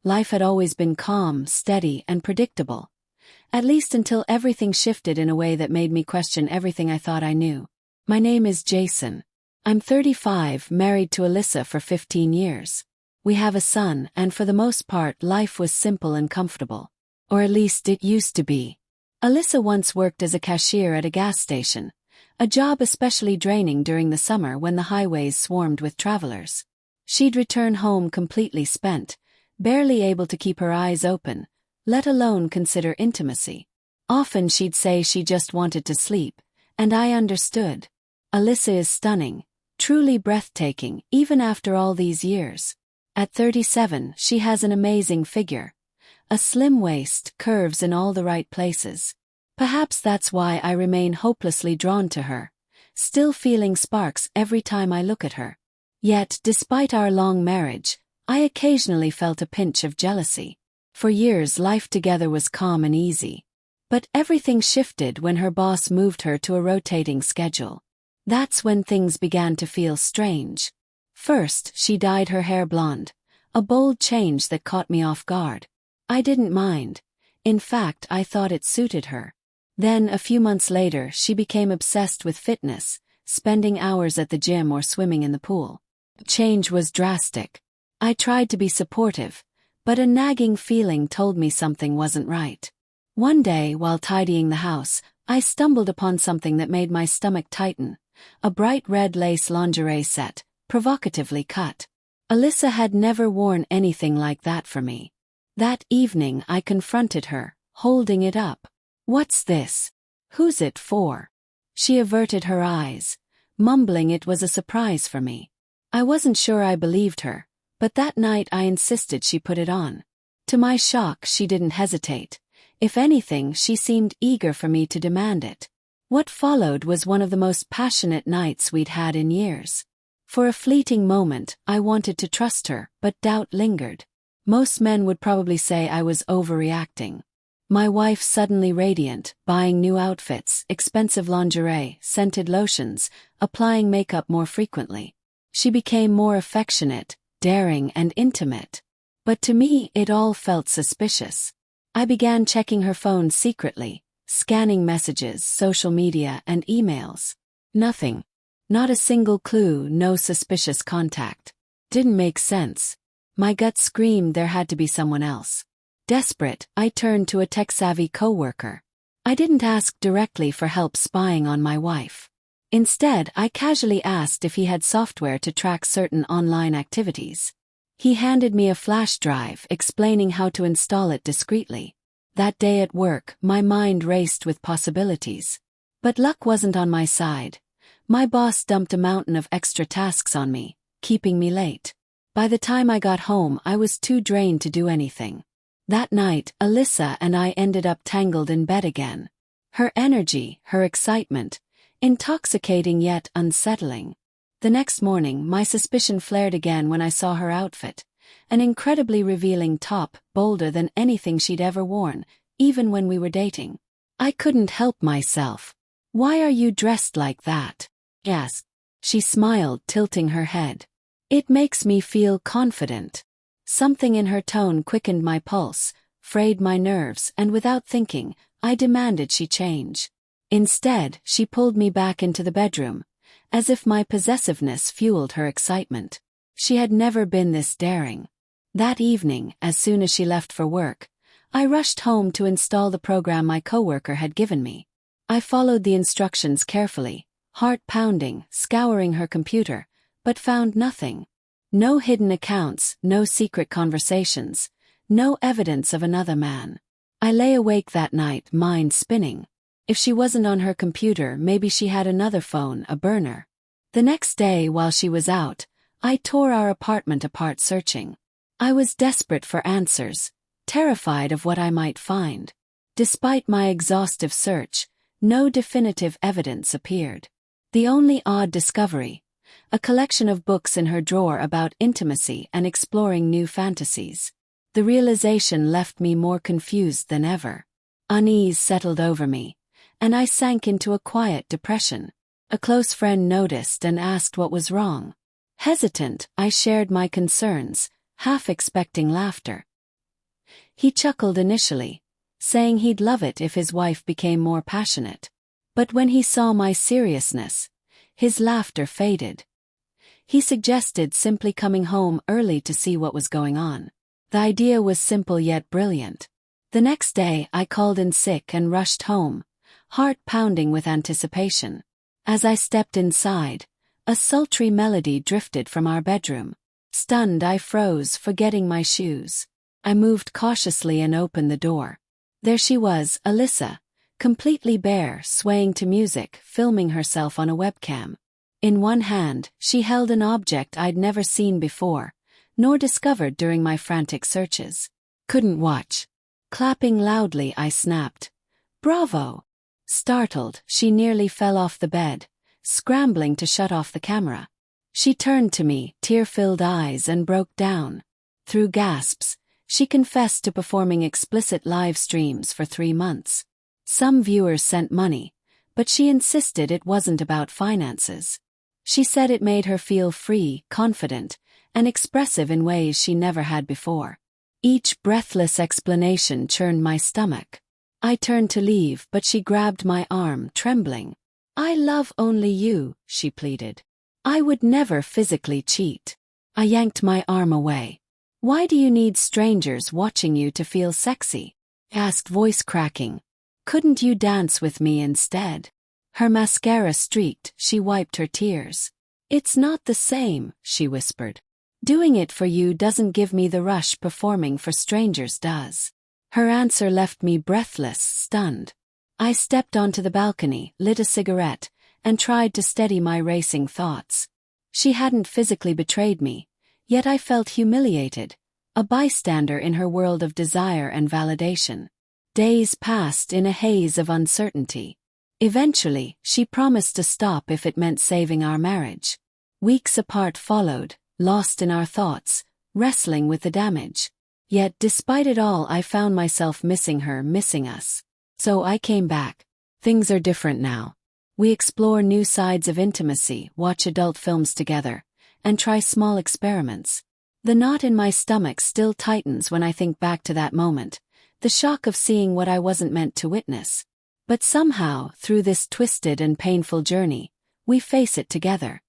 Life had always been calm, steady, and predictable. At least until everything shifted in a way that made me question everything I thought I knew. My name is Jason. I'm 35, married to Alyssa for 15 years. We have a son, and for the most part life was simple and comfortable. Or at least it used to be. Alyssa once worked as a cashier at a gas station, a job especially draining during the summer when the highways swarmed with travelers. She'd return home completely spent, barely able to keep her eyes open, let alone consider intimacy. Often she'd say she just wanted to sleep, and I understood. Alyssa is stunning, truly breathtaking, even after all these years. At 37, she has an amazing figure. A slim waist, curves in all the right places. Perhaps that's why I remain hopelessly drawn to her, still feeling sparks every time I look at her. Yet, despite our long marriage, I occasionally felt a pinch of jealousy. For years life together was calm and easy. But everything shifted when her boss moved her to a rotating schedule. That's when things began to feel strange. First, she dyed her hair blonde, a bold change that caught me off guard. I didn't mind. In fact, I thought it suited her. Then, a few months later, she became obsessed with fitness, spending hours at the gym or swimming in the pool. The change was drastic. I tried to be supportive, but a nagging feeling told me something wasn't right. One day, while tidying the house, I stumbled upon something that made my stomach tighten, a bright red lace lingerie set, provocatively cut. Alyssa had never worn anything like that for me. That evening I confronted her, holding it up. "What's this? Who's it for?" She averted her eyes, mumbling it was a surprise for me. I wasn't sure I believed her, but that night I insisted she put it on. To my shock, she didn't hesitate. If anything, she seemed eager for me to demand it. What followed was one of the most passionate nights we'd had in years. For a fleeting moment, I wanted to trust her, but doubt lingered. Most men would probably say I was overreacting. My wife suddenly radiant, buying new outfits, expensive lingerie, scented lotions, applying makeup more frequently. She became more affectionate, daring, and intimate. But to me, it all felt suspicious. I began checking her phone secretly, scanning messages, social media, and emails. Nothing. Not a single clue, no suspicious contact. Didn't make sense. My gut screamed there had to be someone else. Desperate, I turned to a tech-savvy coworker. I didn't ask directly for help spying on my wife. Instead, I casually asked if he had software to track certain online activities. He handed me a flash drive, explaining how to install it discreetly. That day at work, my mind raced with possibilities. But luck wasn't on my side. My boss dumped a mountain of extra tasks on me, keeping me late. By the time I got home, I was too drained to do anything. That night, Alyssa and I ended up tangled in bed again. Her energy, her excitement, intoxicating yet unsettling. The next morning, my suspicion flared again when I saw her outfit. An incredibly revealing top, bolder than anything she'd ever worn, even when we were dating. I couldn't help myself. "Why are you dressed like that?" I asked. She smiled, tilting her head. "It makes me feel confident." Something in her tone quickened my pulse, frayed my nerves, and without thinking, I demanded she change. Instead, she pulled me back into the bedroom, as if my possessiveness fueled her excitement. She had never been this daring. That evening, as soon as she left for work, I rushed home to install the program my coworker had given me. I followed the instructions carefully, heart pounding, scouring her computer, but found nothing. No hidden accounts, no secret conversations, no evidence of another man. I lay awake that night, mind spinning. If she wasn't on her computer, maybe she had another phone, a burner. The next day, while she was out, I tore our apartment apart searching. I was desperate for answers, terrified of what I might find. Despite my exhaustive search, no definitive evidence appeared. The only odd discovery, a collection of books in her drawer about intimacy and exploring new fantasies. The realization left me more confused than ever. Unease settled over me, and I sank into a quiet depression. A close friend noticed and asked what was wrong. Hesitant, I shared my concerns, half expecting laughter. He chuckled initially, saying he'd love it if his wife became more passionate. But when he saw my seriousness, his laughter faded. He suggested simply coming home early to see what was going on. The idea was simple yet brilliant. The next day I called in sick and rushed home, heart pounding with anticipation. As I stepped inside, a sultry melody drifted from our bedroom. Stunned, I froze, forgetting my shoes. I moved cautiously and opened the door. There she was, Alyssa, completely bare, swaying to music, filming herself on a webcam. In one hand, she held an object I'd never seen before, nor discovered during my frantic searches. Couldn't watch. Clapping loudly, I snapped, "Bravo!" Startled, she nearly fell off the bed, scrambling to shut off the camera. She turned to me, tear-filled eyes, and broke down. Through gasps, she confessed to performing explicit live streams for 3 months. Some viewers sent money, but she insisted it wasn't about finances. She said it made her feel free, confident, and expressive in ways she never had before. Each breathless explanation churned my stomach. I turned to leave, but she grabbed my arm, trembling. "I love only you," she pleaded. "I would never physically cheat." I yanked my arm away. "Why do you need strangers watching you to feel sexy?" asked, voice cracking. "Couldn't you dance with me instead?" Her mascara streaked, she wiped her tears. "It's not the same," she whispered. "Doing it for you doesn't give me the rush performing for strangers does." Her answer left me breathless, stunned. I stepped onto the balcony, lit a cigarette, and tried to steady my racing thoughts. She hadn't physically betrayed me, yet I felt humiliated, a bystander in her world of desire and validation. Days passed in a haze of uncertainty. Eventually, she promised to stop if it meant saving our marriage. Weeks apart followed, lost in our thoughts, wrestling with the damage. Yet despite it all, I found myself missing her, missing us. So I came back. Things are different now. We explore new sides of intimacy, watch adult films together, and try small experiments. The knot in my stomach still tightens when I think back to that moment, the shock of seeing what I wasn't meant to witness. But somehow, through this twisted and painful journey, we face it together.